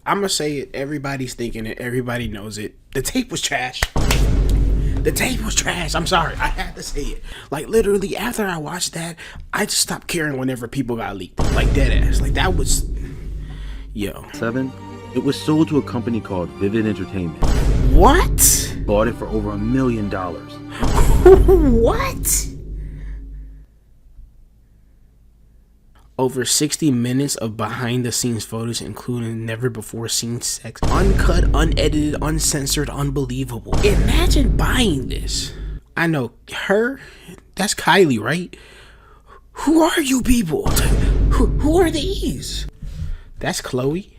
I'm gonna say it. Everybody's thinking it. Everybody knows it. The tape was trash. The tape was trash. I'm sorry. I had to say it. Like, literally, after I watched that, I just stopped caring whenever people got leaked. Like, dead ass. Like, that was... Yo. 7. It was sold to a company called Vivid Entertainment. What? Bought it for over $1 million. What? Over 60 minutes of behind the scenes photos, including never before seen sex. Uncut, unedited, uncensored, unbelievable. Imagine buying this. I know her, that's Kylie, right? Who are you people? Who are these? That's Chloe.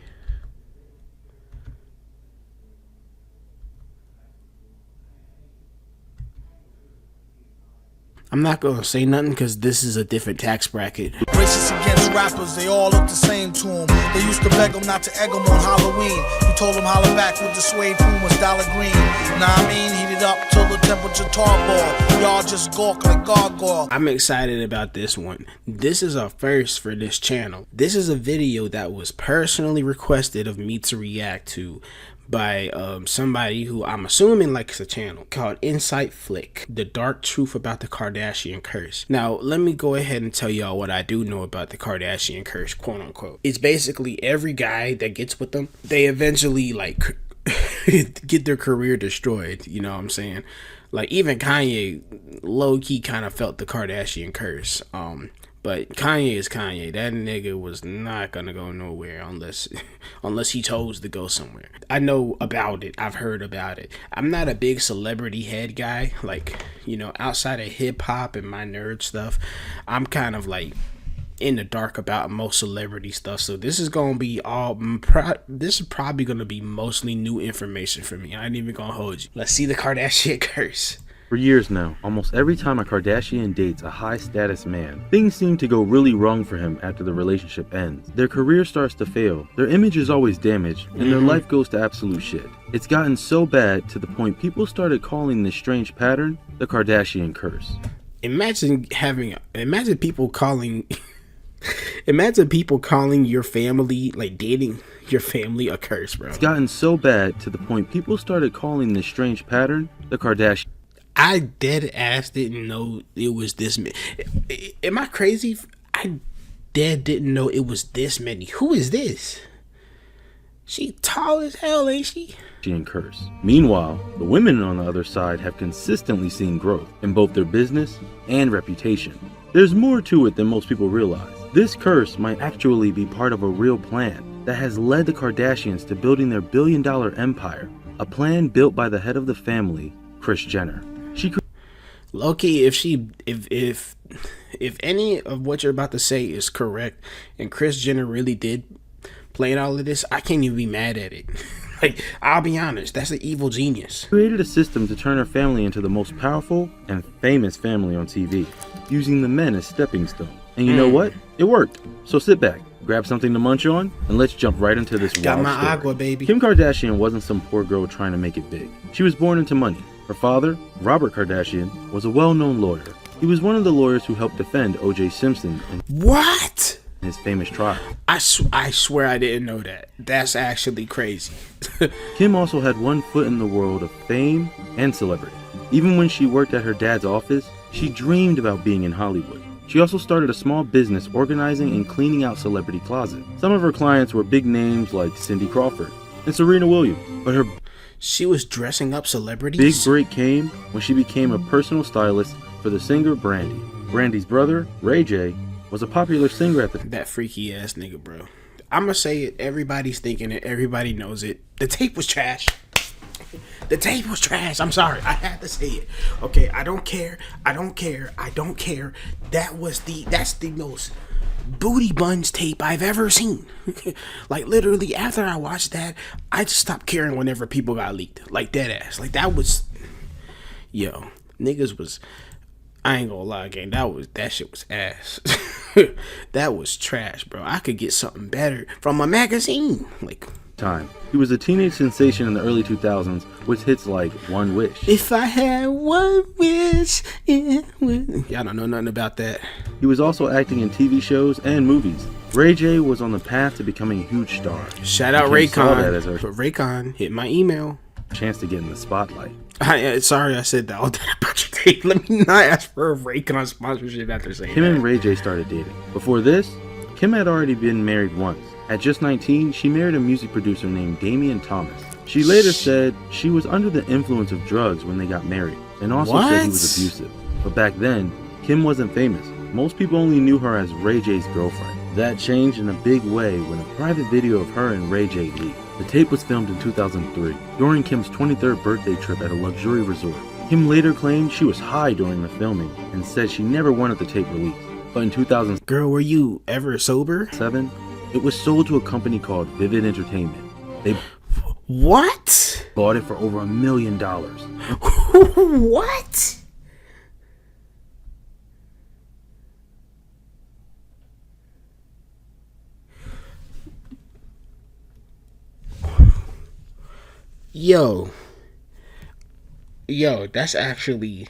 I'm not gonna say nothing because this is a different tax bracket. Racist against rappers, they all look the same to him. They used to beg him not to egg him on Halloween. He told him holler back with the suede Pumas, dollar green. Nah, I mean, heat it up till the temperature tarball. Y'all just gawk like gargoyle. I'm excited about this one. This is a first for this channel. This is a video that was personally requested of me to react to by somebody who I'm assuming likes the channel, called Insight Flick, the dark truth about the Kardashian curse. Now let me go ahead and tell y'all what I do know about the Kardashian curse, quote unquote. It's basically every guy that gets with them, they eventually like get their career destroyed, you know what I'm saying? Like even Kanye low-key kind of felt the Kardashian curse. But Kanye is Kanye. That nigga was not gonna go nowhere unless he chose to go somewhere. I know about it. I've heard about it. I'm not a big celebrity head guy. Like, you know, outside of hip hop and my nerd stuff, I'm kind of like in the dark about most celebrity stuff. So this is gonna be this is probably gonna be mostly new information for me. I ain't even gonna hold you. Let's see the Kardashian curse. For years now, almost every time a Kardashian dates a high-status man, things seem to go really wrong for him after the relationship ends. Their career starts to fail, their image is always damaged, and their life goes to absolute shit. It's gotten so bad to the point people started calling this strange pattern the Kardashian curse. Imagine people calling your family, like dating your family, a curse, bro. It's gotten so bad to the point people started calling this strange pattern the Kardashian. I dead ass didn't know it was this many. Am I crazy? I dead didn't know it was this many. Who is this? She tall as hell, ain't she? Curse. Meanwhile, the women on the other side have consistently seen growth in both their business and reputation. There's more to it than most people realize. This curse might actually be part of a real plan that has led the Kardashians to building their billion-dollar empire, a plan built by the head of the family, Kris Jenner. Low-key, if any of what you're about to say is correct and Kris Jenner really did plan all of this, I can't even be mad at it. Like, I'll be honest, that's an evil genius. Created a system to turn her family into the most powerful and famous family on TV, using the men as stepping stones. And you know what? It worked. So sit back, grab something to munch on, and let's jump right into this Got wild my story. agua, baby. Kim Kardashian wasn't some poor girl trying to make it big. She was born into money. Her father, Robert Kardashian, was a well-known lawyer. He was one of the lawyers who helped defend O.J. Simpson in What? his famous trial. I swear I didn't know that. That's actually crazy. Kim also had one foot in the world of fame and celebrity. Even when she worked at her dad's office, she dreamed about being in Hollywood. She also started a small business organizing and cleaning out celebrity closets. Some of her clients were big names like Cindy Crawford and Serena Williams, but her She was dressing up celebrities? big break came when she became a personal stylist for the singer Brandy. Brandy's brother, Ray J, was a popular singer at the time. That freaky ass nigga, bro. I'm gonna say it. Everybody's thinking it. Everybody knows it. The tape was trash. The tape was trash. I'm sorry. I had to say it. Okay, I don't care. I don't care. I don't care. That's the most booty buns tape I've ever seen. Like, literally, after I watched that, I just stopped caring whenever people got leaked. Like, dead ass. Like, that was... Yo, niggas was... I ain't gonna lie, gang. That shit was ass. That was trash, bro. I could get something better from a magazine. Like, time. He was a teenage sensation in the early 2000s with hits like One Wish. If I had one wish, it would... Y'all don't know nothing about that. He was also acting in TV shows and movies. Ray J was on the path to becoming a huge star. Shout out Raycon. But Raycon hit my email. Chance to get in the spotlight. Sorry I said that all that about your tape. Let me not ask for a Raycon sponsorship after saying Kim that. and Ray J started dating. Before this, Kim had already been married once. At just 19, she married a music producer named Damian Thomas. She later said she was under the influence of drugs when they got married, and also said he was abusive. But back then, Kim wasn't famous. Most people only knew her as Ray J's girlfriend. That changed in a big way when a private video of her and Ray J leaked. The tape was filmed in 2003, during Kim's 23rd birthday trip at a luxury resort. Kim later claimed she was high during the filming, and said she never wanted the tape released. But in 2007, Girl, were you ever sober? it was sold to a company called Vivid Entertainment. They What? bought it for over $1 million. What? Yo, that's actually,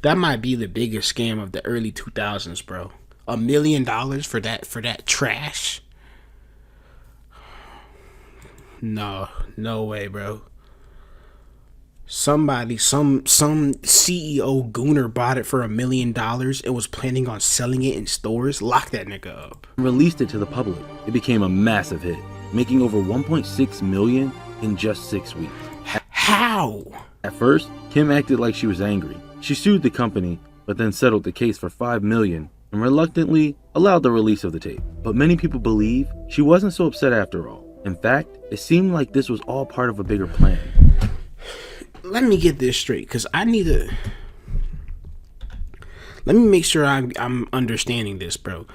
that might be the biggest scam of the early 2000s, bro. $1 million for that trash? No way, bro. Somebody, some CEO gooner bought it for $1 million and was planning on selling it in stores. Lock that nigga up. Released it to the public. It became a massive hit, making over $1.6 million in just 6 weeks. How? At first, Kim acted like she was angry. She sued the company, but then settled the case for $5 million and reluctantly allowed the release of the tape. But many people believe she wasn't so upset after all. In fact, it seemed like this was all part of a bigger plan. Let me get this straight, because I need to... Let me make sure I'm understanding this, bro.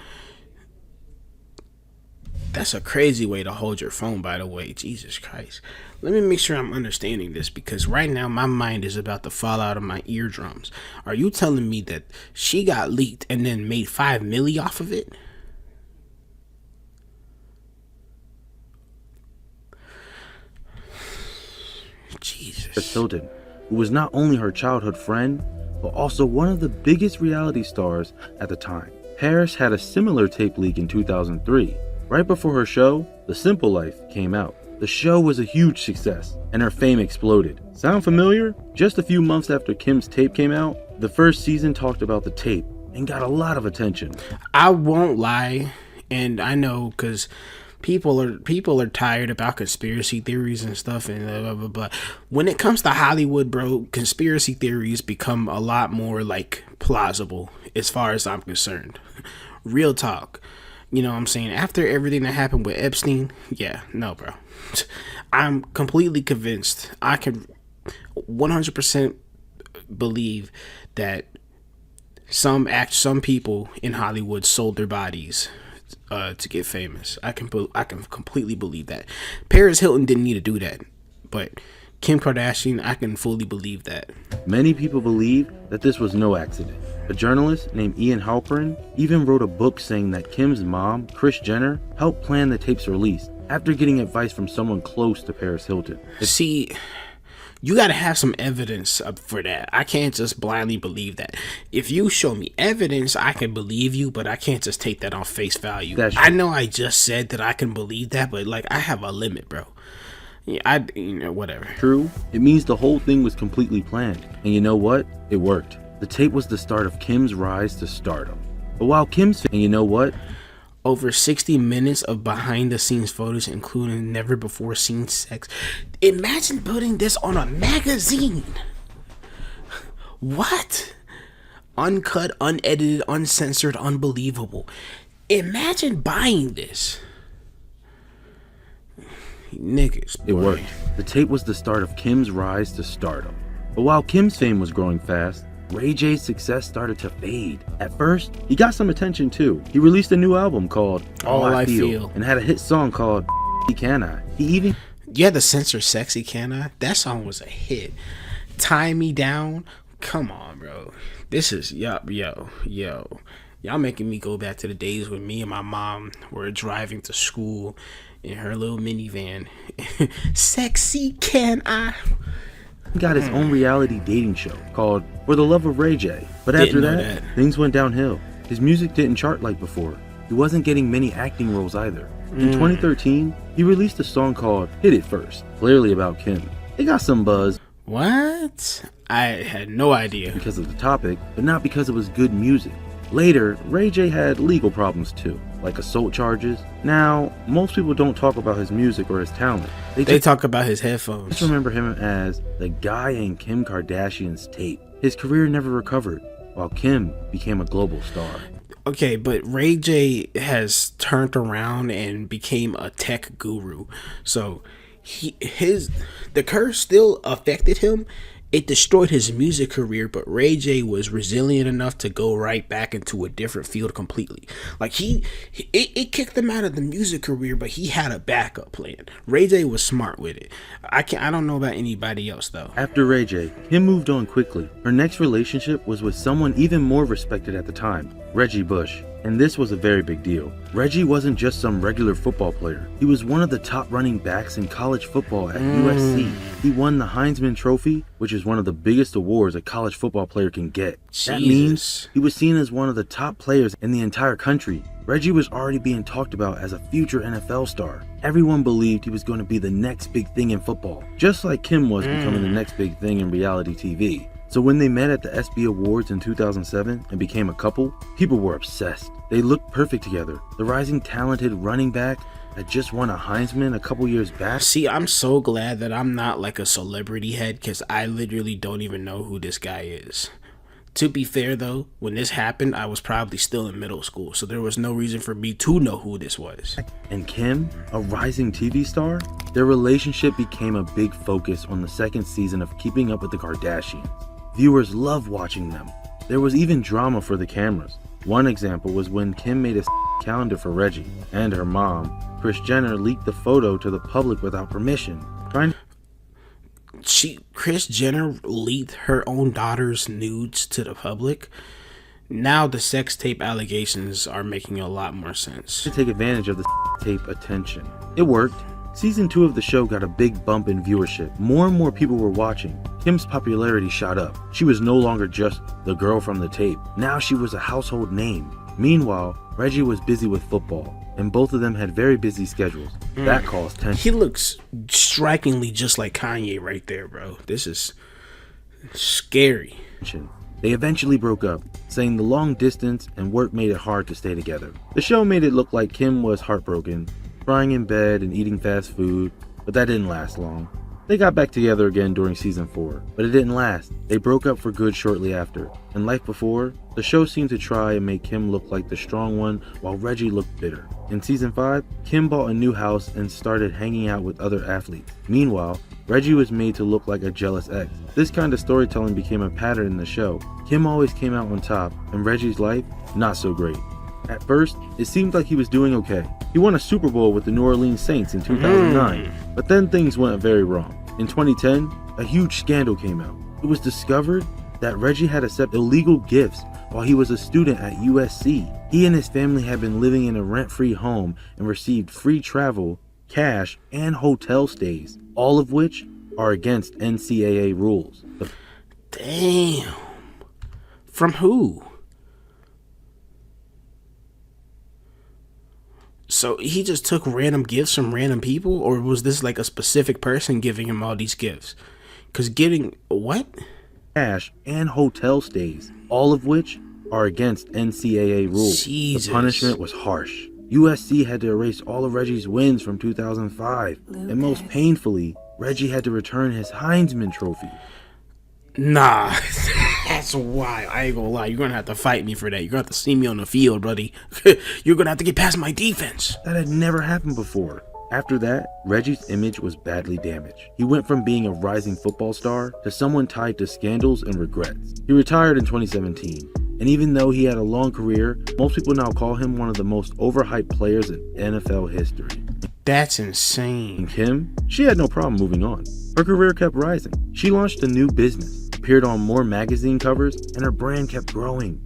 That's a crazy way to hold your phone, by the way. Jesus Christ. Let me make sure I'm understanding this, because right now my mind is about to fall out of my eardrums. Are you telling me that she got leaked and then made $5 million off of it? Jesus. Paris Hilton, who was not only her childhood friend, but also one of the biggest reality stars at the time. Paris had a similar tape leak in 2003. Right before her show, The Simple Life, came out. The show was a huge success, and her fame exploded. Sound familiar? Just a few months after Kim's tape came out, the first season talked about the tape and got a lot of attention. I won't lie, and I know because people are tired about conspiracy theories and stuff and blah, blah, blah. When it comes to Hollywood, bro, conspiracy theories become a lot more like plausible as far as I'm concerned. Real talk. You know what I'm saying? After everything that happened with Epstein, yeah, no, bro. I'm completely convinced. I can 100% believe that some people in Hollywood sold their bodies to get famous. I can completely believe that. Paris Hilton didn't need to do that, but Kim Kardashian, I can fully believe that. Many people believe that this was no accident. A journalist named Ian Halperin even wrote a book saying that Kim's mom, Kris Jenner, helped plan the tape's release after getting advice from someone close to Paris Hilton. See, you gotta have some evidence for that. I can't just blindly believe that. If you show me evidence, I can believe you, but I can't just take that on face value. I know I just said that I can believe that, but like I have a limit, bro. Yeah, whatever. True, it means the whole thing was completely planned. And you know what? It worked. The tape was the start of Kim's rise to stardom. But while and you know what? Over 60 minutes of behind the scenes photos, including never before seen sex. Imagine putting this on a magazine. What? Uncut, unedited, uncensored, unbelievable. Imagine buying this. Niggas, boy. It worked. The tape was the start of Kim's rise to stardom. But while Kim's fame was growing fast, Ray J's success started to fade. At first, he got some attention too. He released a new album called All I Feel and had a hit song called Can I. He even... Yeah, the censor Sexy Can I? That song was a hit. Tie Me Down? Come on, bro. This is, yo. Y'all making me go back to the days when me and my mom were driving to school in her little minivan. Sexy can I? He got his own reality dating show called For the Love of Ray J. But after that, things went downhill. His music didn't chart like before. He wasn't getting many acting roles either. In 2013, he released a song called Hit It First, clearly about Kim. It got some buzz. What? I had no idea. Because of the topic, but not because it was good music. Later, Ray J had legal problems too, like assault charges. Now, most people don't talk about his music or his talent. They talk about his headphones. Just remember him as the guy in Kim Kardashian's tape. His career never recovered, while Kim became a global star. Okay, but Ray J has turned around and became a tech guru. So the curse still affected him. It destroyed his music career, but Ray J was resilient enough to go right back into a different field completely. Like it kicked him out of the music career, but he had a backup plan. Ray J was smart with it. I don't know about anybody else though. After Ray J, Kim moved on quickly. Her next relationship was with someone even more respected at the time, Reggie Bush. And this was a very big deal. Reggie wasn't just some regular football player. He was one of the top running backs in college football at USC. He won the Heisman Trophy, which is one of the biggest awards a college football player can get. Jesus. That means he was seen as one of the top players in the entire country. Reggie was already being talked about as a future NFL star. Everyone believed he was going to be the next big thing in football, just like Kim was becoming the next big thing in reality TV. So when they met at the SB Awards in 2007 and became a couple, people were obsessed. They looked perfect together. The rising talented running back that just won a Heisman a couple years back. See, I'm so glad that I'm not like a celebrity head, because I literally don't even know who this guy is. To be fair though, when this happened, I was probably still in middle school, so there was no reason for me to know who this was. And Kim, a rising TV star, their relationship became a big focus on the second season of Keeping Up with the Kardashians. Viewers loved watching them. There was even drama for the cameras. One example was when Kim made a calendar for Reggie, and her mom, Kris Jenner, leaked the photo to the public without permission. Kris Jenner leaked her own daughter's nudes to the public. Now the sex tape allegations are making a lot more sense. To take advantage of the tape attention. It worked. Season 2 of the show got a big bump in viewership. More and more people were watching. Kim's popularity shot up. She was no longer just the girl from the tape. Now she was a household name. Meanwhile, Reggie was busy with football, and both of them had very busy schedules. That caused tension. He looks strikingly just like Kanye right there, bro. This is scary. They eventually broke up, saying the long distance and work made it hard to stay together. The show made it look like Kim was heartbroken, crying in bed and eating fast food, but that didn't last long. They got back together again during season 4, but it didn't last. They broke up for good shortly after. And like before, the show seemed to try and make Kim look like the strong one while Reggie looked bitter. In season 5, Kim bought a new house and started hanging out with other athletes. Meanwhile, Reggie was made to look like a jealous ex. This kind of storytelling became a pattern in the show. Kim always came out on top, and Reggie's life, not so great. At first, it seemed like he was doing okay. He won a Super Bowl with the New Orleans Saints in 2009, but then things went very wrong. In 2010, a huge scandal came out. It was discovered that Reggie had accepted illegal gifts while he was a student at USC. He and his family had been living in a rent-free home and received free travel, cash, and hotel stays, all of which are against NCAA rules. Damn. From who? So he just took random gifts from random people, or was this like a specific person giving him all these gifts? Because getting what? Cash and hotel stays, all of which are against NCAA rules. Jesus. The punishment was harsh. USC had to erase all of Reggie's wins from 2005, and most painfully, Reggie had to return his Heisman Trophy. Nah, that's wild. I ain't gonna lie. You're gonna have to fight me for that. You're gonna have to see me on the field, buddy. You're gonna have to get past my defense. That had never happened before. After that, Reggie's image was badly damaged. He went from being a rising football star to someone tied to scandals and regrets. He retired in 2017, and even though he had a long career, most people now call him one of the most overhyped players in NFL history. That's insane. And Kim, she had no problem moving on. Her career kept rising. She launched a new business, appeared on more magazine covers, and her brand kept growing.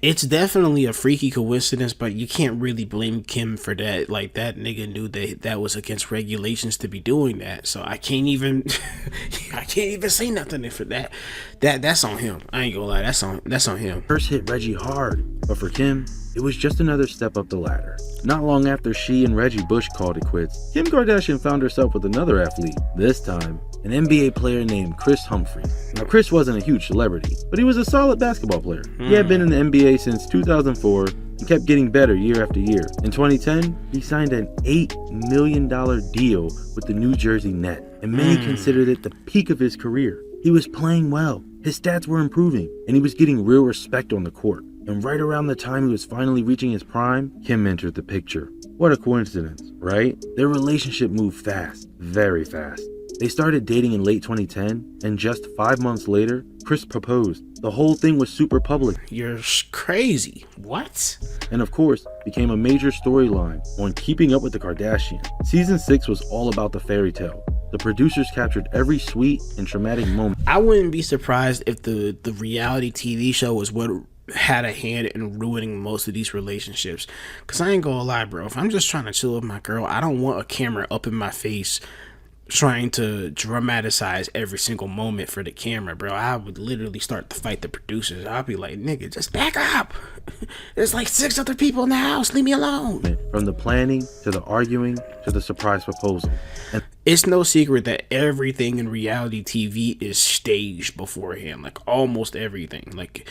It's definitely a freaky coincidence, but you can't really blame Kim for that. Like, that nigga knew that was against regulations to be doing that. So I can't even I can't even say nothing for that. That's on him. I ain't gonna lie, that's on him. First hit Reggie hard, but for Kim, it was just another step up the ladder. Not long after she and Reggie Bush called it quits, Kim Kardashian found herself with another athlete, this time an NBA player named Kris Humphrey. Now, Kris wasn't a huge celebrity, but he was a solid basketball player. He had been in the NBA since 2004 and kept getting better year after year. In 2010, he signed an $8 million deal with the New Jersey Nets, and many considered it the peak of his career. He was playing well, his stats were improving, and he was getting real respect on the court. And right around the time he was finally reaching his prime, Kim entered the picture. What a coincidence, right? Their relationship moved fast, very fast. They started dating in late 2010, and just 5 months later, Kris proposed. The whole thing was super public. You're crazy. What? And of course, became a major storyline on Keeping Up with the Kardashians. Season 6 was all about the fairy tale. The producers captured every sweet and traumatic moment. I wouldn't be surprised if the reality TV show was what had a hand in ruining most of these relationships. Cause I ain't gonna lie, bro. If I'm just trying to chill with my girl, I don't want a camera up in my face trying to dramatize every single moment for the camera, bro. I would literally start to fight the producers. I'll be like, nigga, just back up. There's like 6 other people in the house. Leave me alone. From the planning to the arguing to the surprise proposal. And it's no secret that everything in reality TV is staged beforehand. Like, almost everything. Like,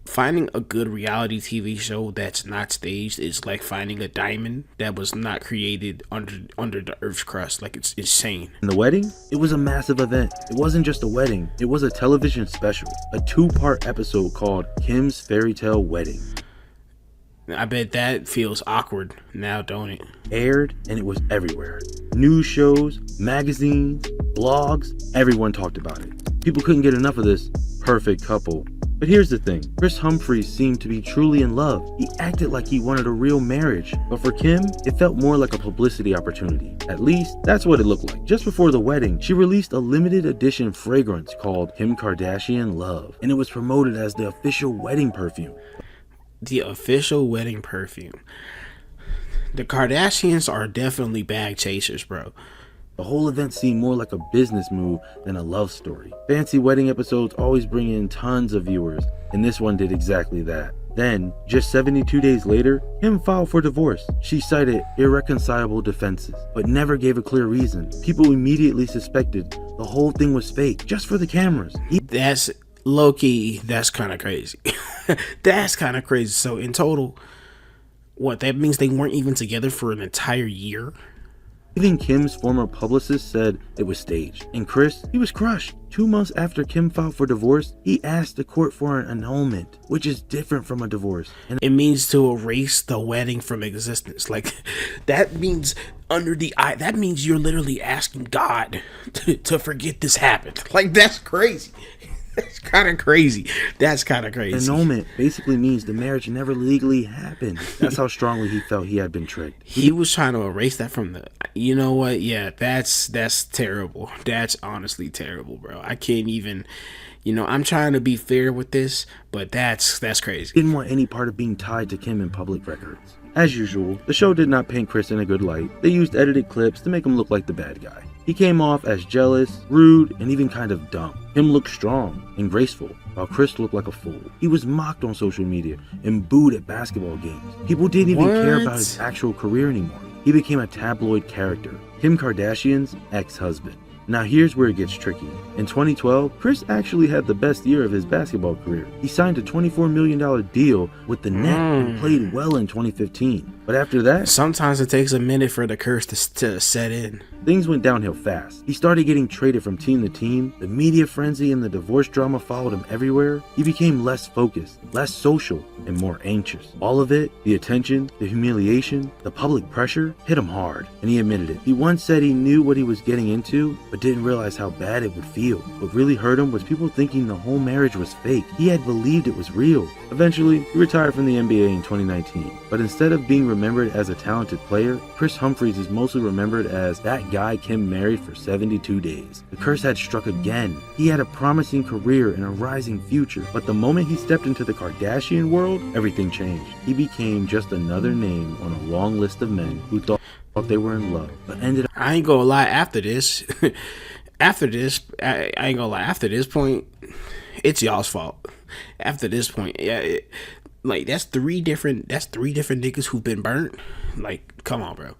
finding a good reality TV show that's not staged is like finding a diamond that was not created under the earth's crust. Like, it's insane. in the wedding, it was a massive event. It wasn't just a wedding, it was a television special, a 2-part episode called Kim's Fairy Tale Wedding. I bet that feels awkward now, don't it? Aired, and it was everywhere. News shows, magazines, blogs, everyone talked about it. People couldn't get enough of this perfect couple. But here's the thing, Kris Humphrey seemed to be truly in love. He acted like he wanted a real marriage. But for Kim, it felt more like a publicity opportunity. At least, that's what it looked like. Just before the wedding, she released a limited edition fragrance called Kim Kardashian Love, and it was promoted as the official wedding perfume. The official wedding perfume. The Kardashians are definitely bag chasers, bro. The whole event seemed more like a business move than a love story. Fancy wedding episodes always bring in tons of viewers, and this one did exactly that. Then, just 72 days later, Kim filed for divorce. She cited irreconcilable differences, but never gave a clear reason. People immediately suspected the whole thing was fake, just for the cameras. That's low-key, that's kind of crazy. That's kind of crazy. So in total, what, that means they weren't even together for an entire year? Even Kim's former publicist said it was staged. And Kris, he was crushed. 2 months after Kim filed for divorce, he asked the court for an annulment, which is different from a divorce. And it means to erase the wedding from existence. Like, that means that means you're literally asking God to forget this happened. Like, that's crazy. That's kind of crazy. That's kind of crazy. Annulment basically means the marriage never legally happened. That's how strongly he felt he had been tricked. He was trying to erase that from the... You know what? Yeah, that's terrible. That's honestly terrible, bro. I can't even... I'm trying to be fair with this, but that's crazy. Didn't want any part of being tied to Kim in public records. As usual, the show did not paint Kris in a good light. They used edited clips to make him look like the bad guy. He came off as jealous, rude, and even kind of dumb. Him looked strong and graceful, while Kris looked like a fool. He was mocked on social media and booed at basketball games. People didn't even care about his actual career anymore. He became a tabloid character, Kim Kardashian's ex-husband. Now here's where it gets tricky. In 2012, Kris actually had the best year of his basketball career. He signed a $24 million deal with the Nets and played well in 2015. But after that, sometimes it takes a minute for the curse to set in. Things went downhill fast. He started getting traded from team to team. The media frenzy and the divorce drama followed him everywhere. He became less focused, less social, and more anxious. All of it, the attention, the humiliation, the public pressure, hit him hard, and he admitted it. He once said he knew what he was getting into, but didn't realize how bad it would feel. What really hurt him was people thinking the whole marriage was fake. He had believed it was real. Eventually, he retired from the NBA in 2019, but instead of being remembered as a talented player, Chris Humphries is mostly remembered as that guy Kim married for 72 days. The curse had struck again. He had a promising career and a rising future, but the moment he stepped into the Kardashian world, everything changed. He became just another name on a long list of men who thought they were in love, but ended up... I ain't gonna lie, after this, I ain't gonna lie, after this point, it's y'all's fault. After this point, yeah, like that's three different niggas who've been burnt. Like, come on, bro.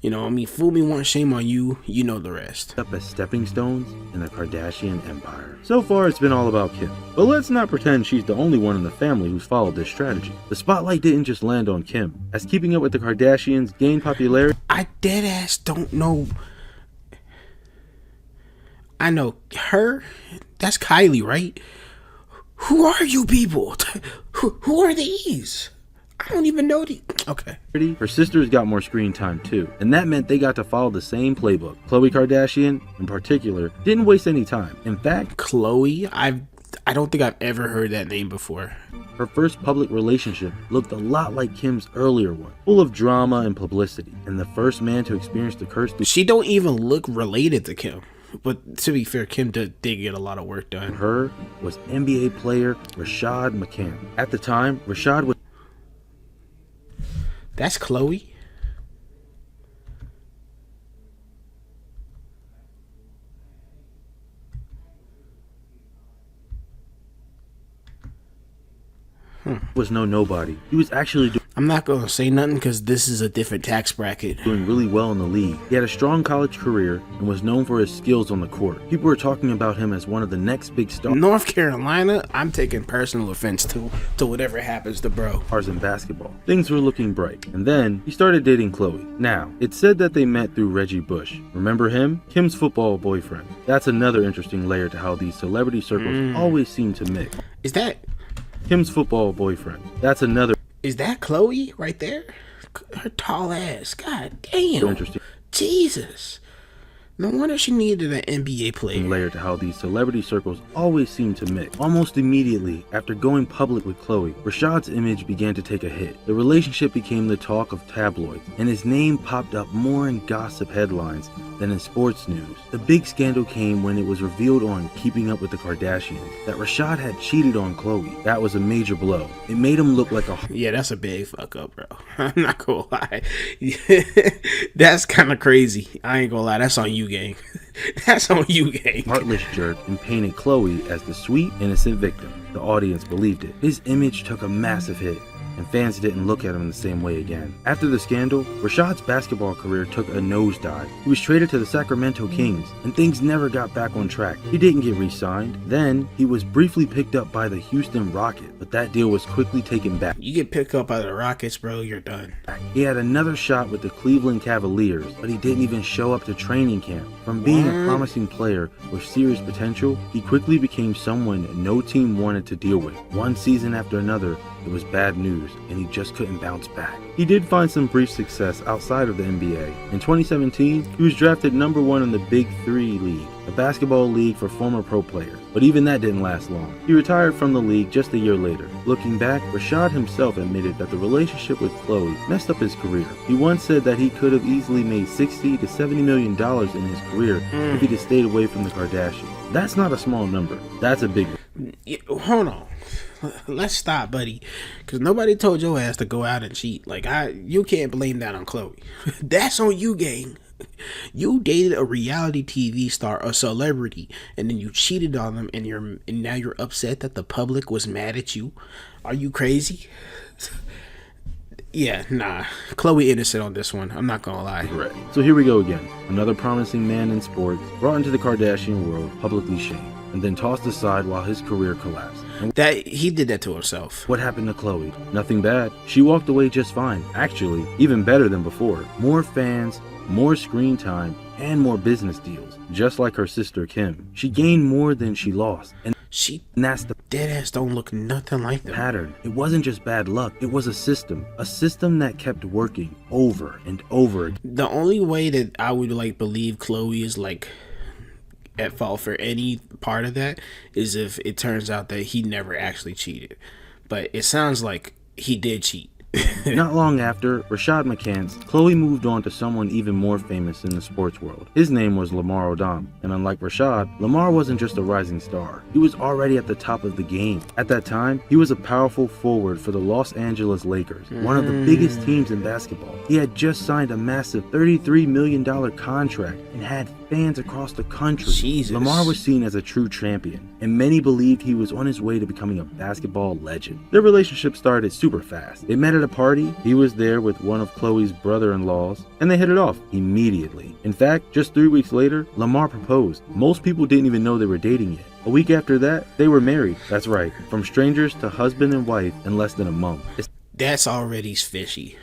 You know, I mean, fool me once, shame on you. You know the rest. Up as stepping stones in the Kardashian empire. So far, it's been all about Kim. But let's not pretend she's the only one in the family who's followed this strategy. The spotlight didn't just land on Kim. As Keeping Up with the Kardashians gained popularity, I deadass don't know. I know her. That's Kylie, right? Who are you people? Who are these? I don't even know the... Okay. her sisters got more screen time too, and that meant they got to follow the same playbook. Khloe Kardashian, in particular, didn't waste any time. In fact, Khloe, I don't think I've ever heard that name before. her first public relationship looked a lot like Kim's earlier one, full of drama and publicity, and the first man to experience the curse through She don't even look related to Kim. But to be fair, Kim did get a lot of work done. her was NBA player Rashad McCann. At the time, Rashad was That's Khloe? no nobody. He was actually I'm not going to say nothing because this is a different tax bracket. doing really well in the league. He had a strong college career and was known for his skills on the court. People were talking about him as one of the next big North Carolina, I'm taking personal offense to whatever happens to bro. stars in basketball. Things were looking bright. And then he started dating Khloe. Now, it's said that they met through Reggie Bush. Remember him? Kim's football boyfriend. That's another interesting layer to how these celebrity circles always seem to mix. Is that Kim's football boyfriend. That's another Khloe right there? Her tall ass. God damn. interesting Jesus. No wonder she needed an NBA player. layer to how these celebrity circles always seem to mix. Almost immediately after going public with Khloe, Rashad's image began to take a hit. The relationship became the talk of tabloids, and his name popped up more in gossip headlines than in sports news. The big scandal came when it was revealed on Keeping Up with the Kardashians that Rashad had cheated on Khloe. That was a major blow. It made him look like a Yeah, that's a big fuck up, bro. I'm not gonna lie. That's kind of crazy. I ain't gonna lie. That's on you, gang. That's on you, gang. heartless jerk and painted Khloe as the sweet, innocent victim. The audience believed it. His image took a massive hit, and fans didn't look at him in the same way again. After the scandal, Rashad's basketball career took a nosedive. He was traded to the Sacramento Kings, and things never got back on track. He didn't get re-signed. Then, he was briefly picked up by the Houston Rockets, but that deal was quickly taken back. You get picked up by the Rockets, bro, you're done. He had another shot with the Cleveland Cavaliers, but he didn't even show up to training camp. From being a promising player with serious potential, he quickly became someone no team wanted to deal with. One season after another, it was bad news, and he just couldn't bounce back. He did find some brief success outside of the NBA. In 2017, he was drafted number 1 in the Big 3 League, a basketball league for former pro players. But even that didn't last long. He retired from the league just a year later. Looking back, Rashad himself admitted that the relationship with Khloe messed up his career. He once said that he could have easily made $60 to $70 million in his career if he'd have stayed away from the Kardashians. That's not a small number. That's a big one. Yeah, hold on. Let's stop, buddy, because nobody told your ass to go out and cheat. Like, you can't blame that on Khloe. That's on you, gang. You dated a reality TV star, a celebrity, and then you cheated on them, and now you're upset that the public was mad at you. Are you crazy? Yeah, nah. Khloe innocent on this one. I'm not gonna lie. Right. So here we go again. Another promising man in sports brought into the Kardashian world, publicly shamed, and then tossed aside while his career collapsed. And That he did that to himself. what happened to Khloe? Nothing bad. She walked away just fine. Actually, even better than before. More fans, more screen time, and more business deals. Just like her sister Kim. She gained more than she lost. And that's the Dead ass don't look nothing like them. pattern. It wasn't just bad luck. It was a system that kept working over and over again. The only way that I would believe Khloe is at fault for any part of that is if it turns out that he never actually cheated. But it sounds like he did cheat. Not long after Rashad McCants, Chloe moved on to someone even more famous in the sports world. His name was Lamar Odom, and unlike Rashad, Lamar wasn't just a rising star. He was already at the top of the game. At that time, he was a powerful forward for the Los Angeles Lakers, one of the biggest teams in basketball. He had just signed a massive $33 million contract and had fans across the country. Jesus. Lamar was seen as a true champion, and many believed he was on his way to becoming a basketball legend. Their relationship started super fast. They met at a party. He was there with one of Chloe's brother-in-laws, and they hit it off immediately. In fact, just 3 weeks later, Lamar proposed. Most people didn't even know they were dating yet. A week after that, they were married. That's right, from strangers to husband and wife in less than a month. That's already fishy.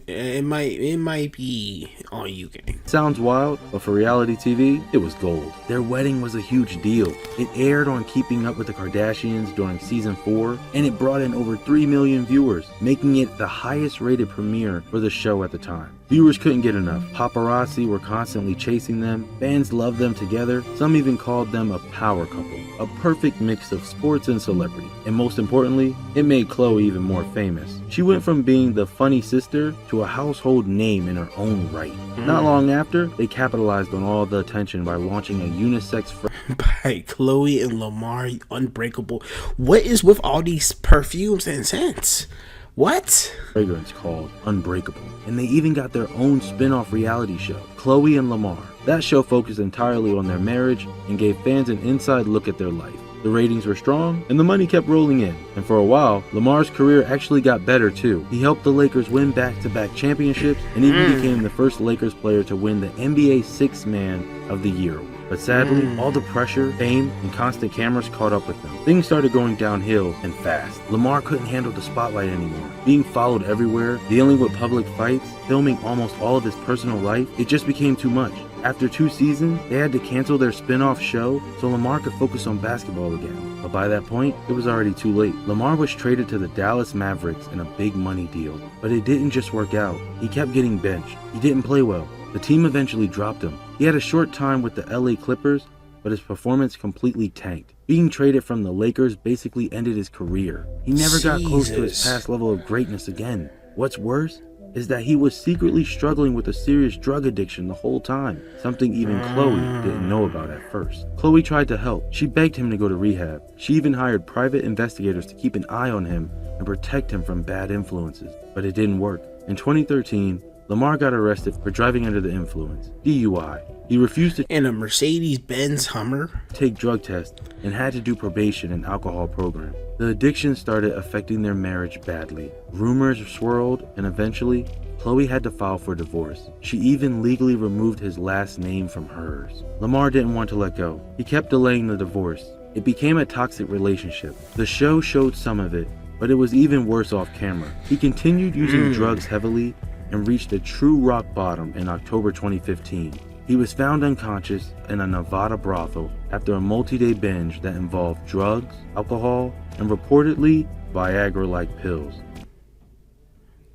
It might be on you, gang. Sounds wild, but for reality TV, it was gold. Their wedding was a huge deal. It aired on Keeping Up with the Kardashians during season 4, and it brought in over 3 million viewers, making it the highest rated premiere for the show at the time. Viewers couldn't get enough. Paparazzi were constantly chasing them. Fans loved them together. Some even called them a power couple. A perfect mix of sports and celebrity. And most importantly, it made Chloe even more famous. She went from being the funny sister to a household name in her own right. Not long after, they capitalized on all the attention by launching a unisex by Chloe and Lamar Unbreakable. What is with all these perfumes and scents? What? fragrance called Unbreakable. And they even got their own spin-off reality show, Chloe and Lamar. That show focused entirely on their marriage and gave fans an inside look at their life. The ratings were strong, and the money kept rolling in. And for a while, Lamar's career actually got better too. He helped the Lakers win back-to-back championships, and even became the first Lakers player to win the NBA Sixth Man of the Year award. But sadly, all the pressure, fame, and constant cameras caught up with them. Things started going downhill, and fast. Lamar couldn't handle the spotlight anymore. Being followed everywhere, dealing with public fights, filming almost all of his personal life, it just became too much. After 2 seasons, they had to cancel their spin-off show so Lamar could focus on basketball again. But by that point, it was already too late. Lamar was traded to the Dallas Mavericks in a big money deal. But it didn't just work out. He kept getting benched. He didn't play well. The team eventually dropped him. He had a short time with the LA Clippers, but his performance completely tanked. Being traded from the Lakers basically ended his career. He never got close to his past level of greatness again. What's worse is that he was secretly struggling with a serious drug addiction the whole time, something even Chloe didn't know about at first. Chloe tried to help. She begged him to go to rehab. She even hired private investigators to keep an eye on him and protect him from bad influences, but it didn't work. In 2013, Lamar got arrested for driving under the influence, DUI. He refused to in a Mercedes-Benz Hummer take drug tests and had to do probation and alcohol program. The addiction started affecting their marriage badly. Rumors swirled, and eventually, Chloe had to file for divorce. She even legally removed his last name from hers. Lamar didn't want to let go. He kept delaying the divorce. It became a toxic relationship. The show showed some of it, but it was even worse off camera. He continued using drugs heavily and reached a true rock bottom in October 2015. He was found unconscious in a Nevada brothel after a multi-day binge that involved drugs, alcohol, and reportedly Viagra-like pills.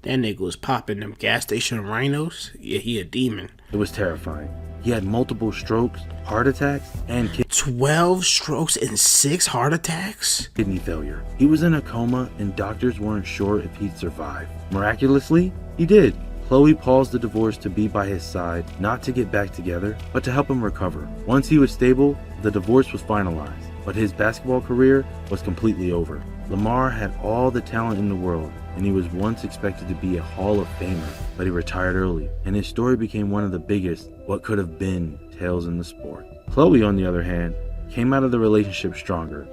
That nigga was popping them gas station rhinos. Yeah, he a demon. It was terrifying. He had multiple strokes, heart attacks, and 12 strokes and 6 heart attacks? kidney failure. He was in a coma and doctors weren't sure if he'd survive. Miraculously, he did. Chloe paused the divorce to be by his side, not to get back together, but to help him recover. Once he was stable, the divorce was finalized, but his basketball career was completely over. Lamar had all the talent in the world, and he was once expected to be a Hall of Famer, but he retired early, and his story became one of the biggest, what could have been, tales in the sport. Chloe, on the other hand, came out of the relationship stronger.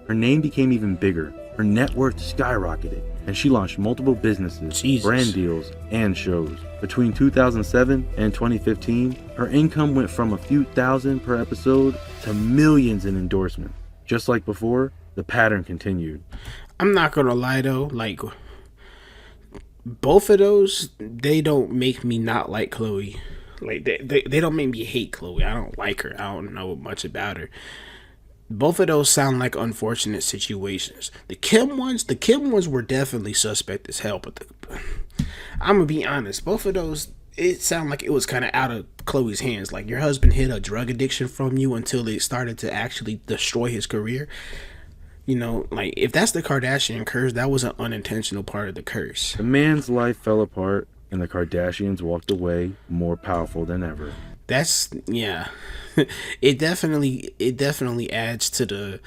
Her name became even bigger, her net worth skyrocketed, and she launched multiple businesses, brand deals, and shows. Between 2007 and 2015, her income went from a few thousand per episode to millions in endorsements. Just like before, the pattern continued. I'm not gonna lie though, like, both of those, they don't make me not like Chloe. Like, they don't make me hate Chloe. I don't like her. I don't know much about her. Both of those sound like unfortunate situations. The Kim ones were definitely suspect as hell, but I'm gonna be honest, both of those, it sounded like it was kind of out of Chloe's hands. Like, your husband hid a drug addiction from you until it started to actually destroy his career. You know, like, if that's the Kardashian curse, that was an unintentional part of the curse. The man's life fell apart, and the Kardashians walked away more powerful than ever. That's, yeah. It definitely adds to the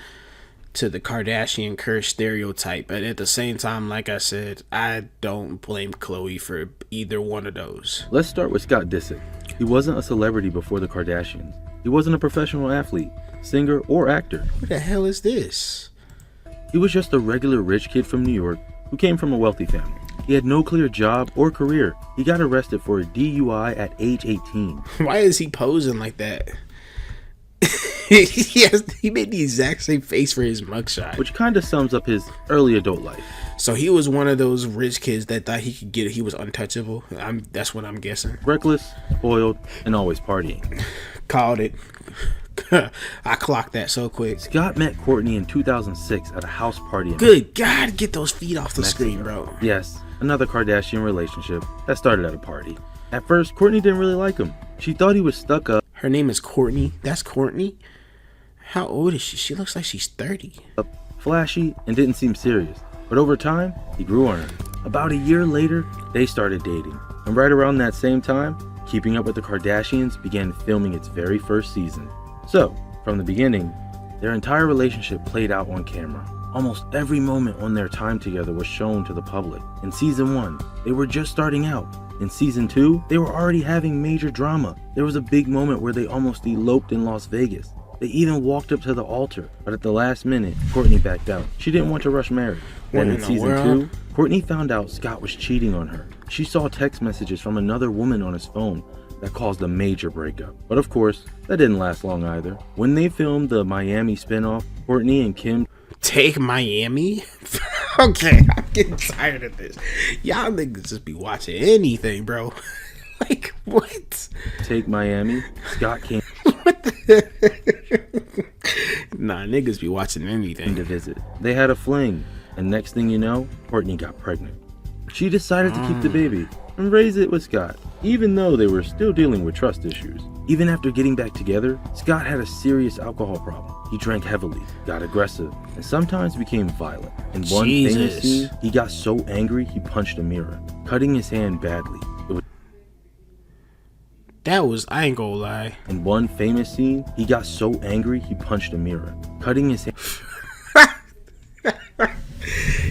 Kardashian curse stereotype, but at the same time, like I said, I don't blame Chloe for either one of those. Let's start with Scott Disick. He wasn't a celebrity before the Kardashians. He wasn't a professional athlete, singer, or actor. What the hell is this? He was just a regular rich kid from New York who came from a wealthy family. He had no clear job or career. He got arrested for a DUI at age 18. Why is he posing like that? He made the exact same face for his mugshot. Which kind of sums up his early adult life. So he was one of those rich kids that thought he could get it. He was untouchable. That's what I'm guessing. Reckless, spoiled, and always partying. Called it. I clocked that so quick. Scott met Courtney in 2006 at a house party. Good God, get those feet off the screen, bro. Yes, another Kardashian relationship that started at a party. At first, Courtney didn't really like him. She thought he was stuck up. Her name is Courtney. That's Courtney? How old is she? She looks like she's 30. Flashy, and didn't seem serious. But over time, he grew on her. About a year later, they started dating. And right around that same time, Keeping Up with the Kardashians began filming its very first season. So, from the beginning, their entire relationship played out on camera. Almost every moment on their time together was shown to the public. In season 1, they were just starting out. In season 2, they were already having major drama. There was a big moment where they almost eloped in Las Vegas. They even walked up to the altar, but at the last minute, Courtney backed out. She didn't want to rush marriage. Then in season 2, Courtney found out Scott was cheating on her. She saw text messages from another woman on his phone that caused a major breakup. But of course, that didn't last long either. When they filmed the Miami spinoff, Courtney and Kim Take Miami? Okay, I'm getting tired of this. Y'all niggas just be watching anything, bro. Like, what? Take Miami, Scott came Nah, niggas be watching anything. to visit. They had a fling, and next thing you know, Courtney got pregnant. She decided to keep the baby and raise it with Scott, even though they were still dealing with trust issues. Even after getting back together, Scott had a serious alcohol problem. He drank heavily, got aggressive, and sometimes became violent. In one famous scene, he got so angry he punched a mirror, cutting his hand badly. I ain't gonna lie. In one famous scene, he got so angry he punched a mirror, cutting his hand.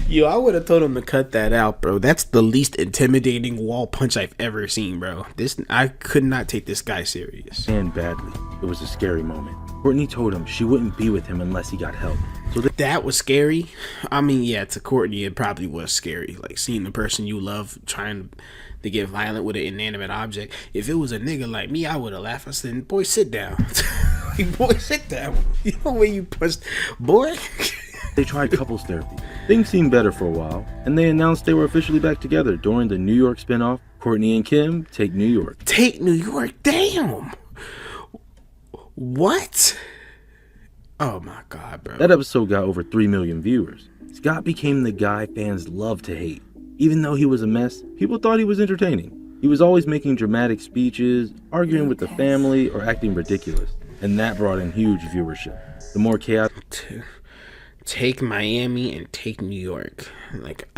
Yo, I would have told him to cut that out, bro. That's the least intimidating wall punch I've ever seen, bro. I could not take this guy serious. And badly. It was a scary moment. Courtney told him she wouldn't be with him unless he got help. So that was scary. I mean, yeah, to Courtney, it probably was scary. Like, seeing the person you love trying to get violent with an inanimate object. If it was a nigga like me, I would have laughed. I said, boy, sit down. Like, boy, sit down. You know when you pushed, boy? They tried couples therapy. Things seemed better for a while, and they announced they were officially back together during the New York spinoff, Courtney and Kim Take New York. Take New York? Damn. What? Oh my God, bro. That episode got over 3 million viewers. Scott became the guy fans love to hate. Even though he was a mess, people thought he was entertaining. He was always making dramatic speeches, arguing with the family, or acting ridiculous. And that brought in huge viewership. The more chaotic... Take Miami and Take New York. Like,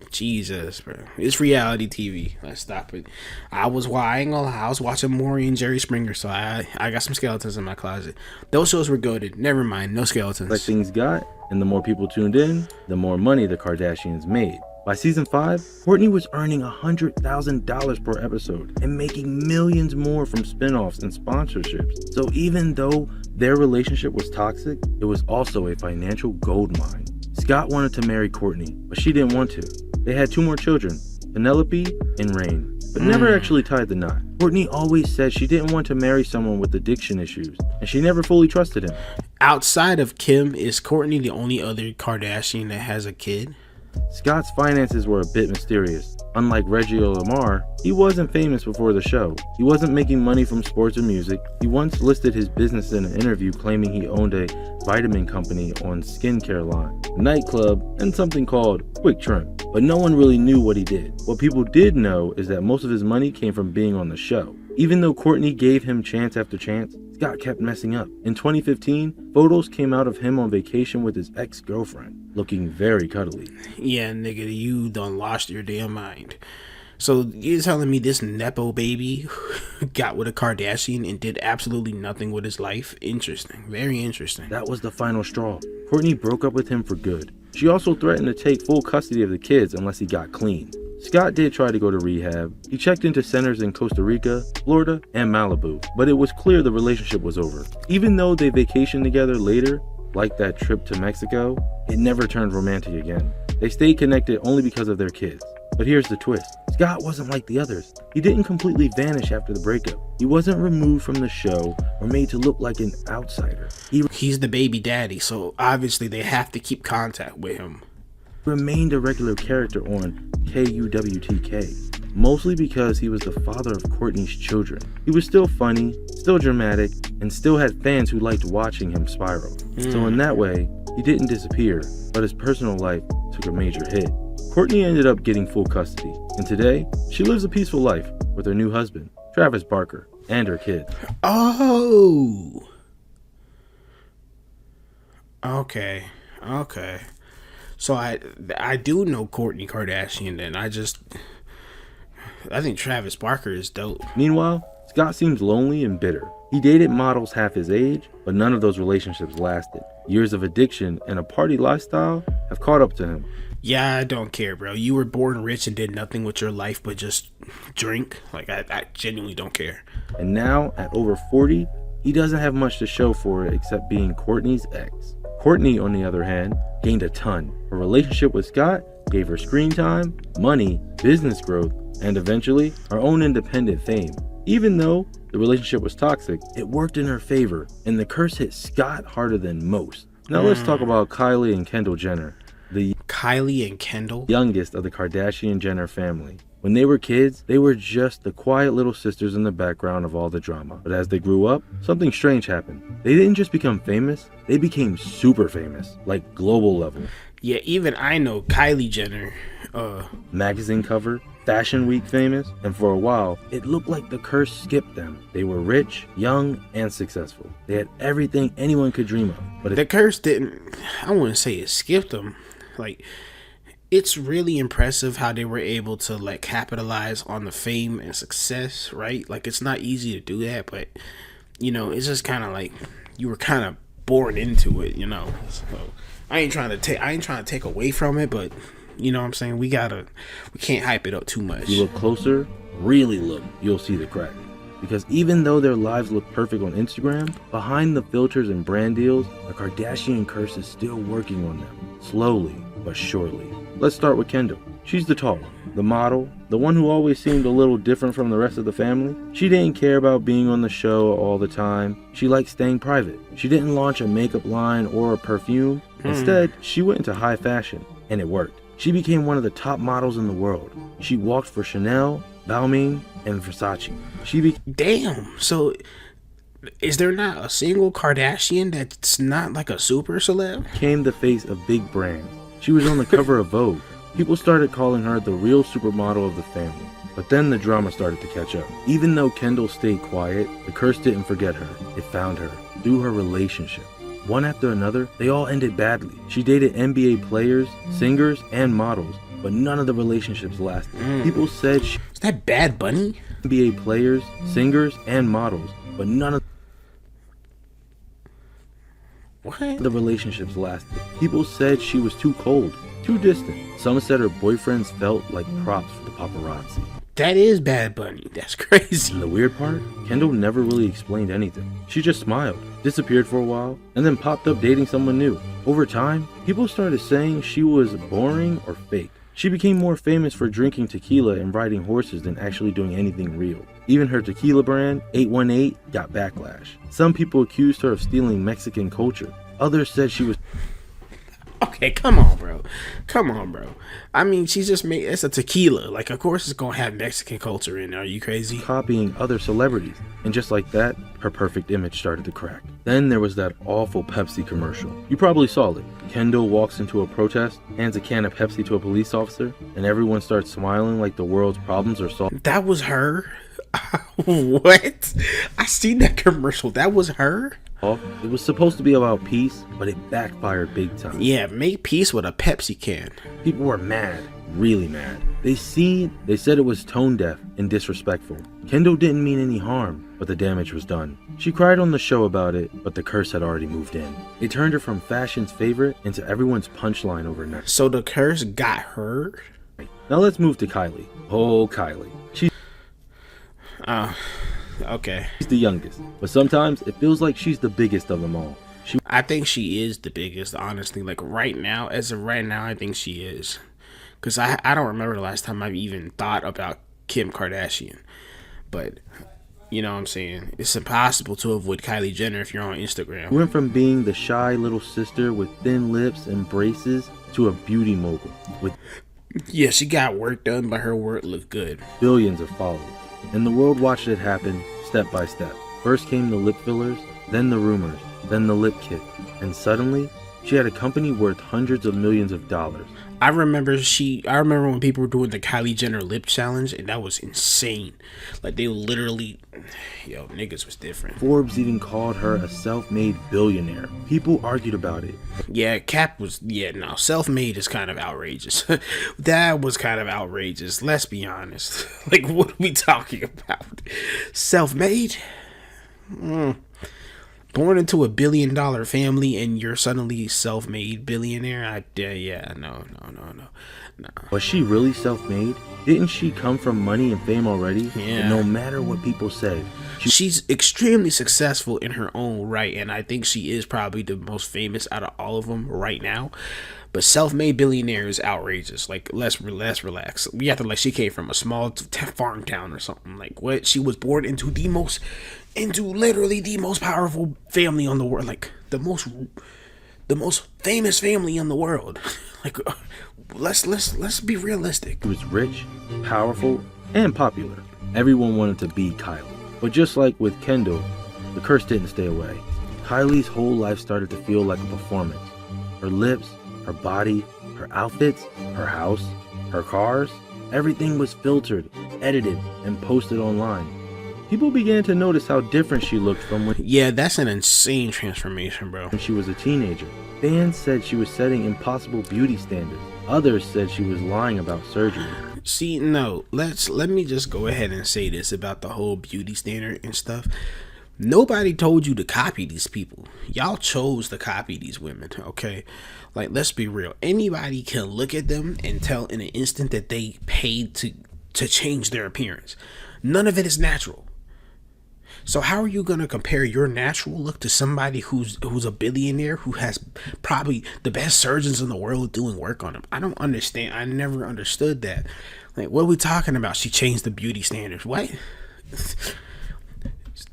Jesus, bro. It's reality TV. Let's stop it. I was watching Maury and Jerry Springer, so I got some skeletons in my closet. Those shows were goated. Never mind, no skeletons. Like things got, and the more people tuned in, the more money the Kardashians made. By season 5, Courtney was earning $100,000 per episode and making millions more from spinoffs and sponsorships. So even though their relationship was toxic, it was also a financial gold mine. Scott wanted to marry Courtney, but she didn't want to. They had 2 more children, Penelope and Rain, but never actually tied the knot. Courtney always said she didn't want to marry someone with addiction issues, and she never fully trusted him. Outside of Kim, is Courtney the only other Kardashian that has a kid? Scott's finances were a bit mysterious. Unlike Reggie or Lamar, he wasn't famous before the show. He wasn't making money from sports or music. He once listed his business in an interview claiming he owned a vitamin company on skincare line, a nightclub, and something called Quick Trim. But no one really knew what he did. What people did know is that most of his money came from being on the show. Even though Courtney gave him chance after chance, Scott kept messing up. In 2015, photos came out of him on vacation with his ex-girlfriend, looking very cuddly. Yeah, nigga, you done lost your damn mind. So you're telling me this Nepo baby got with a Kardashian and did absolutely nothing with his life? Interesting. Very interesting. That was the final straw. Courtney broke up with him for good. She also threatened to take full custody of the kids unless he got clean. Scott did try to go to rehab. He checked into centers in Costa Rica, Florida, and Malibu, but it was clear the relationship was over. Even though they vacationed together later, like that trip to Mexico, it never turned romantic again. They stayed connected only because of their kids. But here's the twist. Scott wasn't like the others. He didn't completely vanish after the breakup. He wasn't removed from the show or made to look like an outsider. He's the baby daddy, so obviously they have to keep contact with him. Remained a regular character on KUWTK, mostly because he was the father of Courtney's children. He was still funny, still dramatic, and still had fans who liked watching him spiral. So in that way, he didn't disappear, but his personal life took a major hit. Courtney ended up getting full custody, and today, she lives a peaceful life with her new husband, Travis Barker, and her kids. Oh! Okay. So I do know Kourtney Kardashian, then. I think Travis Barker is dope. Meanwhile, Scott seems lonely and bitter. He dated models half his age, but none of those relationships lasted. Years of addiction and a party lifestyle have caught up to him. Yeah, I don't care, bro. You were born rich and did nothing with your life but just drink. Like, I genuinely don't care. And now, at over 40, he doesn't have much to show for it except being Courtney's ex. Courtney, on the other hand, gained a ton. Her relationship with Scott gave her screen time, money, business growth, and eventually, her own independent fame. Even though the relationship was toxic, it worked in her favor, and the curse hit Scott harder than most. Now let's talk about Kylie and Kendall Jenner, the Kylie and Kendall? youngest of the Kardashian Jenner family. When they were kids, they were just the quiet little sisters in the background of all the drama. But as they grew up, something strange happened. They didn't just become famous, they became super famous, like global level. Yeah, even I know Kylie Jenner. Magazine cover, Fashion Week famous, and for a while, it looked like the curse skipped them. They were rich, young, and successful. They had everything anyone could dream of. But the curse didn't, I wouldn't say it skipped them. Like, it's really impressive how they were able to, like, capitalize on the fame and success, right? Like, it's not easy to do that, but, you know, it's just kind of like you were kind of born into it, you know. So I ain't trying to take away from it, but you know what I'm saying? We can't hype it up too much. You look closer, really look, you'll see the crack. Because even though their lives look perfect on Instagram, behind the filters and brand deals, the Kardashian curse is still working on them, slowly but surely. Let's start with Kendall. She's the tall one, the model, the one who always seemed a little different from the rest of the family. She didn't care about being on the show all the time. She liked staying private. She didn't launch a makeup line or a perfume. Instead, she went into high fashion, and it worked. She became one of the top models in the world. She walked for Chanel, Balmain, and Versace. Damn. So, is there not a single Kardashian that's not like a super celeb? Became the face of big brands. She was on the cover of Vogue. People started calling her the real supermodel of the family. But then the drama started to catch up. Even though Kendall stayed quiet, the curse didn't forget her. It found her through her relationship. One after another, they all ended badly. She dated NBA players, singers, and models, but none of the relationships lasted. People said Is that Bad Bunny? NBA players, singers, and models, but none of the relationships lasted. People said she was too cold, too distant. Some said her boyfriends felt like props for the paparazzi. That is Bad Bunny. That's crazy. And the weird part, Kendall never really explained anything. She just smiled, disappeared for a while, and then popped up dating someone new. Over time, people started saying she was boring or fake. She became more famous for drinking tequila and riding horses than actually doing anything real. Even her tequila brand, 818, got backlash. Some people accused her of stealing Mexican culture. Others said she was Okay, come on, bro. Come on, bro. I mean, she's just made it's a tequila. Like, of course, it's gonna have Mexican culture in it. Are you crazy? Copying other celebrities. And just like that, her perfect image started to crack. Then there was that awful Pepsi commercial. You probably saw it. Kendall walks into a protest, hands a can of Pepsi to a police officer, and everyone starts smiling like the world's problems are solved. That was her? What? I seen that commercial. That was her? It was supposed to be about peace, but it backfired big time. Yeah, make peace with a Pepsi can. People were mad, really mad. They said it was tone deaf and disrespectful. Kendall didn't mean any harm, but the damage was done. She cried on the show about it, but the curse had already moved in. It turned her from fashion's favorite into everyone's punchline overnight. So the curse got her? Now let's move to Kylie. Oh, Kylie. Okay. She's the youngest, but sometimes it feels like she's the biggest of them all. I think she is the biggest, honestly. Like right now, as of right now, I think she is. Because I don't remember the last time I've even thought about Kim Kardashian. But, you know what I'm saying? It's impossible to avoid Kylie Jenner if you're on Instagram. Went from being the shy little sister with thin lips and braces to a beauty mogul with Yeah, she got work done, but her work looked good. billions of followers. And the world watched it happen step by step. First came the lip fillers, then the rumors, then the lip kit. And suddenly, she had a company worth hundreds of millions of dollars. I remember when people were doing the Kylie Jenner lip challenge, and that was insane. Like, they literally, niggas was different. Forbes even called her a self-made billionaire. People argued about it. Yeah, self-made is kind of outrageous. That was kind of outrageous, let's be honest. Like, what are we talking about? Self-made? Born into a $1 billion family and you're suddenly self-made billionaire? No. Was she really self-made? Didn't she come from money and fame already? Yeah. And no matter what people said, She's extremely successful in her own right, and I think she is probably the most famous out of all of them right now. But self-made billionaire is outrageous. Like, let's relax. We have to, like, she came from a small farm town or something. Like, what? She was born into literally the most powerful family on the world. Like, the most famous family in the world. Like, let's be realistic. she was rich, powerful, and popular. Everyone wanted to be Kylie. But just like with Kendall, the curse didn't stay away. Kylie's whole life started to feel like a performance. Her lips, her body, her outfits, her house, her cars, everything was filtered, edited, and posted online. People began to notice how different she looked from when Yeah, that's an insane transformation, bro. she was a teenager. Fans said she was setting impossible beauty standards. Others said she was lying about surgery. See, no, let me just go ahead and say this about the whole beauty standard and stuff. Nobody told you to copy these people. Y'all chose to copy these women, okay? Like, let's be real. Anybody can look at them and tell in an instant that they paid to change their appearance. None of it is natural. So how are you going to compare your natural look to somebody who's a billionaire who has probably the best surgeons in the world doing work on them? I don't understand. I never understood that. Like, what are we talking about? She changed the beauty standards. What?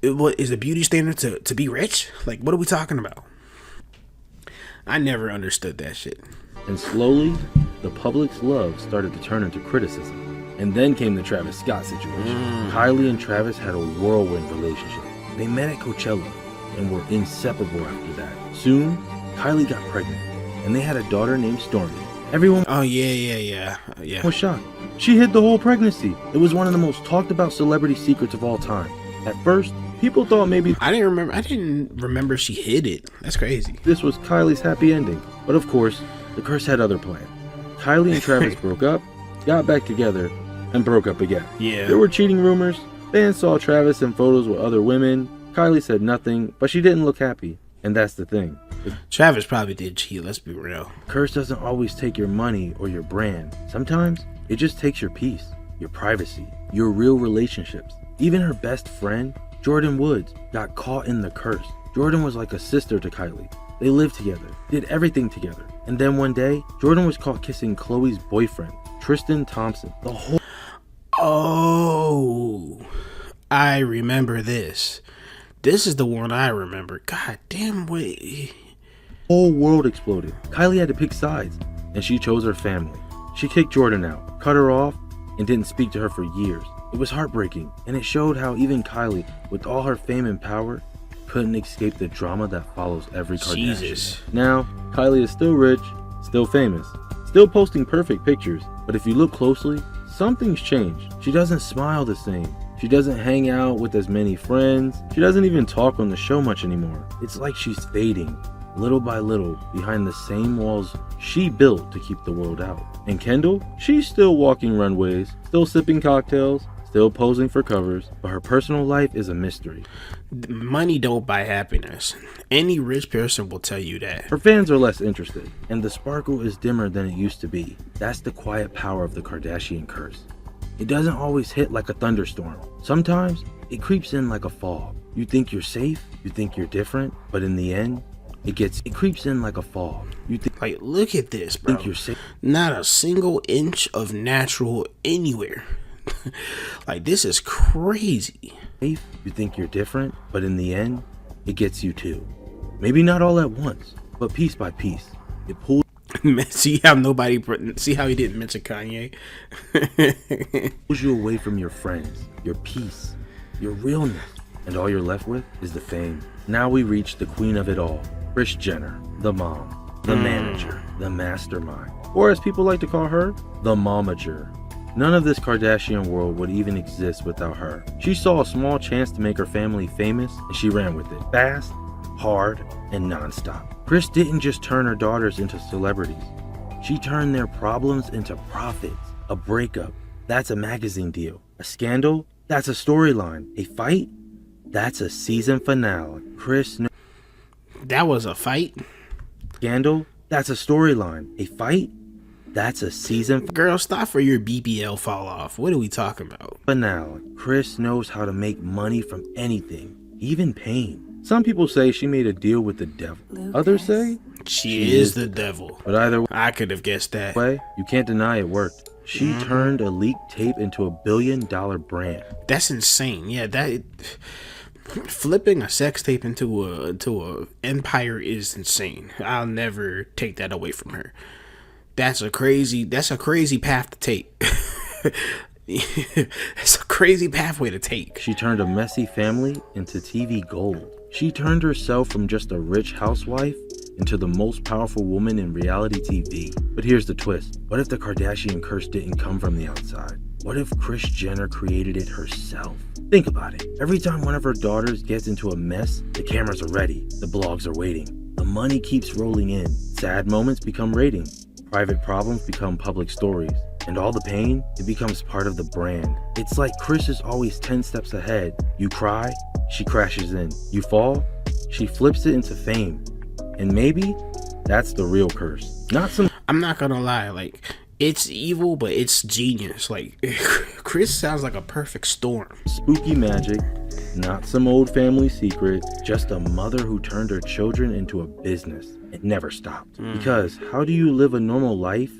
What is the beauty standard to be rich? Like, what are we talking about? I never understood that shit. And slowly, the public's love started to turn into criticism. And then came the Travis Scott situation. Kylie and Travis had a whirlwind relationship. They met at Coachella and were inseparable after that. Soon, Kylie got pregnant, and they had a daughter named Stormy. Everyone was shocked. She hid the whole pregnancy. It was one of the most talked about celebrity secrets of all time. At first, people thought maybe I didn't remember she hid it. That's crazy. this was Kylie's happy ending. But of course, the curse had other plans. Kylie and Travis broke up, got back together, and broke up again. Yeah. There were cheating rumors. Fans saw Travis in photos with other women. Kylie said nothing, but she didn't look happy. And that's the thing. Travis probably did cheat, let's be real. Curse doesn't always take your money or your brand. Sometimes it just takes your peace, your privacy, your real relationships. Even her best friend, Jordan Woods, got caught in the curse. Jordan was like a sister to Kylie. They lived together, did everything together. And then one day, Jordan was caught kissing Khloe's boyfriend, Tristan Thompson. Oh, I remember this. This is the one I remember. God damn, wait. Whole world exploded. Kylie had to pick sides, and she chose her family. She kicked Jordan out, cut her off, and didn't speak to her for years. It was heartbreaking, and it showed how even Kylie, with all her fame and power, couldn't escape the drama that follows every Kardashian. Jesus. Now, Kylie is still rich, still famous, still posting perfect pictures, but if you look closely, something's changed. She doesn't smile the same. She doesn't hang out with as many friends. She doesn't even talk on the show much anymore. It's like she's fading, little by little, behind the same walls she built to keep the world out. And Kendall, she's still walking runways, still sipping cocktails, still posing for covers, but her personal life is a mystery. Money don't buy happiness. Any rich person will tell you that. Her fans are less interested, and the sparkle is dimmer than it used to be. That's the quiet power of the Kardashian curse. It doesn't always hit like a thunderstorm. Sometimes it creeps in like a fog. You think you're safe, you think you're different, but in the end, it creeps in like a fog. You think, Like, look at this, bro. you're safe. Not a single inch of natural anywhere. Like, this is crazy. You think you're different, but in the end, it gets you too. Maybe not all at once, but piece by piece. It pulls See how he didn't mention Kanye? you away from your friends, your peace, your realness, and all you're left with is the fame. Now we reach the queen of it all, Kris Jenner, the mom, the manager, the mastermind, or as people like to call her, the momager. None of this Kardashian world would even exist without her. She saw a small chance to make her family famous, and she ran with it. Fast, hard, and nonstop. Kris didn't just turn her daughters into celebrities. She turned their problems into profits. A breakup, that's a magazine deal. A scandal, that's a storyline. A fight, that's a season finale. That was a fight? Scandal, that's a storyline. A fight, that's a season Girl, stop for your BBL fall off. What are we talking about? finale. Kris knows how to make money from anything, even pain. Some people say she made a deal with the devil. Others say She is the devil. But either I could have guessed that. way, you can't deny it worked. She turned a leaked tape into $1 billion brand. That's insane. Yeah, flipping a sex tape into a empire is insane. I'll never take that away from her. That's a crazy path to take. It's a crazy pathway to take. She turned a messy family into TV gold. She turned herself from just a rich housewife into the most powerful woman in reality TV. But here's the twist. What if the Kardashian curse didn't come from the outside? What if Kris Jenner created it herself? Think about it. Every time one of her daughters gets into a mess, the cameras are ready, the blogs are waiting, the money keeps rolling in, sad moments become ratings, private problems become public stories, and all the pain, it becomes part of the brand. It's like Kris is always 10 steps ahead. You cry, she crashes in. You fall, she flips it into fame. And maybe that's the real curse. I'm not gonna lie, like, it's evil, but it's genius. Like, Kris sounds like a perfect storm. Spooky magic, not some old family secret, just a mother who turned her children into a business. It never stopped. Because how do you live a normal life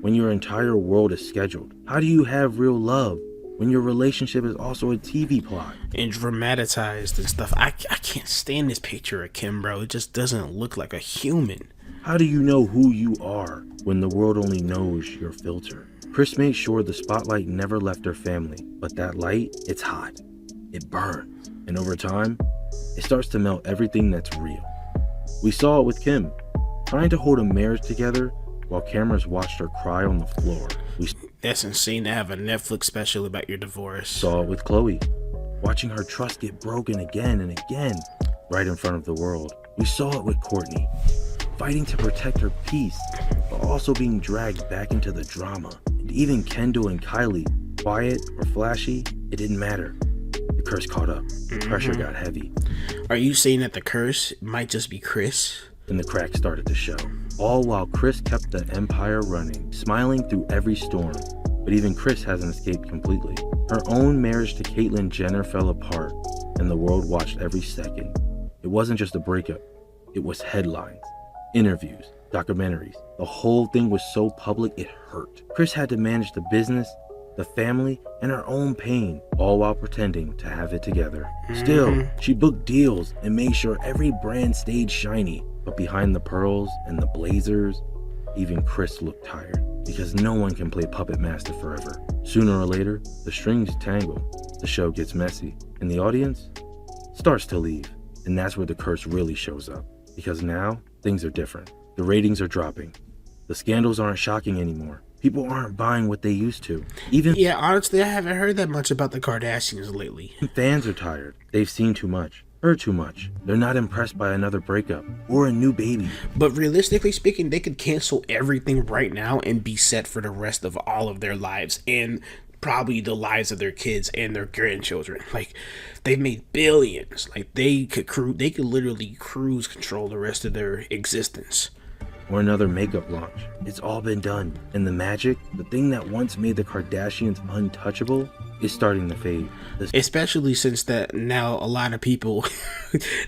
when your entire world is scheduled? How do you have real love when your relationship is also a TV plot? And dramatized and stuff. I can't stand this picture of Kim, bro. It just doesn't look like a human. How do you know who you are when the world only knows your filter? Kris made sure the spotlight never left her family, but that light, it's hot. It burns. And over time, it starts to melt everything that's real. We saw it with Kim, trying to hold a marriage together while cameras watched her cry on the floor. We That's insane to have a Netflix special about your divorce. saw it with Khloe, watching her trust get broken again and again right in front of the world. We saw it with Kourtney, fighting to protect her peace, but also being dragged back into the drama. And even Kendall and Kylie, quiet or flashy, it didn't matter. The curse caught up. Pressure got heavy. Are you saying that the curse might just be Kris? Then the cracks started to show. All while Kris kept the empire running, smiling through every storm. But even Kris hasn't escaped completely. Her own marriage to Caitlyn Jenner fell apart, and the world watched every second. It wasn't just a breakup. It was headlines, interviews, documentaries. The whole thing was so public it hurt. Kris had to manage the business, the family, and her own pain, all while pretending to have it together. Still, she booked deals and made sure every brand stayed shiny. But behind the pearls and the blazers, even Chris looked tired, because no one can play puppet master forever. Sooner or later, the strings tangle, the show gets messy, and the audience starts to leave. And that's where the curse really shows up, because now things are different. The ratings are dropping. The scandals aren't shocking anymore. People aren't buying what they used to. Even Yeah, honestly, I haven't heard that much about the Kardashians lately. fans are tired. They've seen too much, heard too much. They're not impressed by another breakup or a new baby. But realistically speaking, they could cancel everything right now and be set for the rest of all of their lives and probably the lives of their kids and their grandchildren. Like, they've made billions. Like, they could literally cruise control the rest of their existence. Or another makeup launch. It's all been done. And the magic, the thing that once made the Kardashians untouchable, is starting to fade. Especially since that now a lot of people,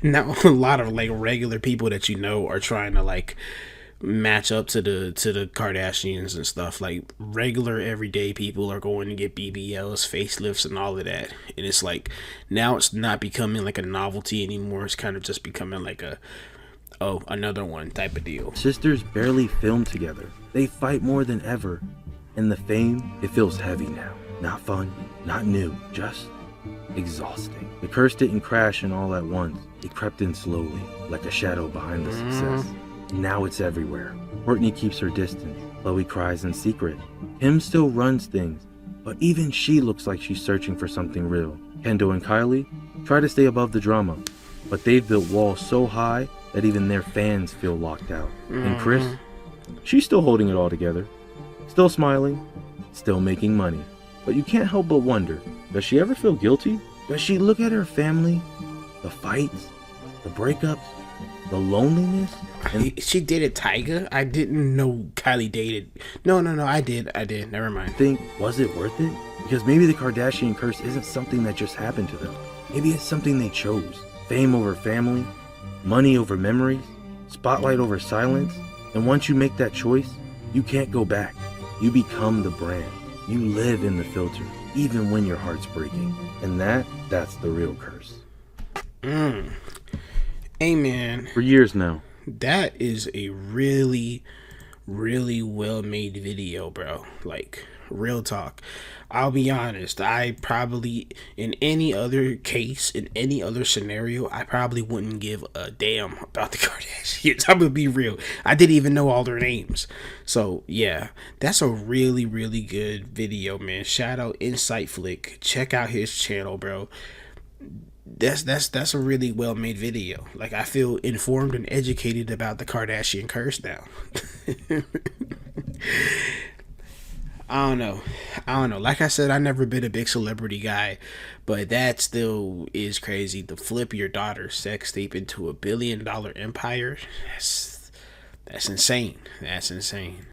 now a lot of like regular people that you know are trying to like match up to the Kardashians and stuff. Like regular everyday people are going to get BBLs, facelifts, and all of that. And it's like now it's not becoming like a novelty anymore. It's kind of just becoming like another one type of deal. Sisters barely film together. They fight more than ever. And the fame, it feels heavy now. Not fun, not new, just exhausting. The curse didn't crash in all at once. It crept in slowly, like a shadow behind the success. Now it's everywhere. Kourtney keeps her distance. Khloe cries in secret. Kim still runs things, but even she looks like she's searching for something real. Kendall and Kylie try to stay above the drama, but they've built walls so high that even their fans feel locked out. And Kris, she's still holding it all together. Still smiling, still making money. But you can't help but wonder, does she ever feel guilty? Does she look at her family, the fights, the breakups, the loneliness? And She dated Tyga? I didn't know Kylie dated. No, I did. Never mind. think, was it worth it? Because maybe the Kardashian curse isn't something that just happened to them. Maybe it's something they chose. Fame over family, money over memories, spotlight over silence. And once you make that choice, you can't go back. You become the brand. You live in the filter, even when your heart's breaking. And that's the real curse. Hey man, For years now, that is a really, really well made video, bro. Like, real talk. I'll be honest, I probably, in any other case, in any other scenario, I probably wouldn't give a damn about the Kardashians. I'm gonna be real. I didn't even know all their names. So, yeah, that's a really, really good video, man. Shout out Insight Flick. Check out his channel, bro. That's a really well made video. Like, I feel informed and educated about the Kardashian curse now. I don't know. Like I said, I never been a big celebrity guy, but that still is crazy. To flip your daughter's sex tape into $1 billion empire, that's insane. That's insane.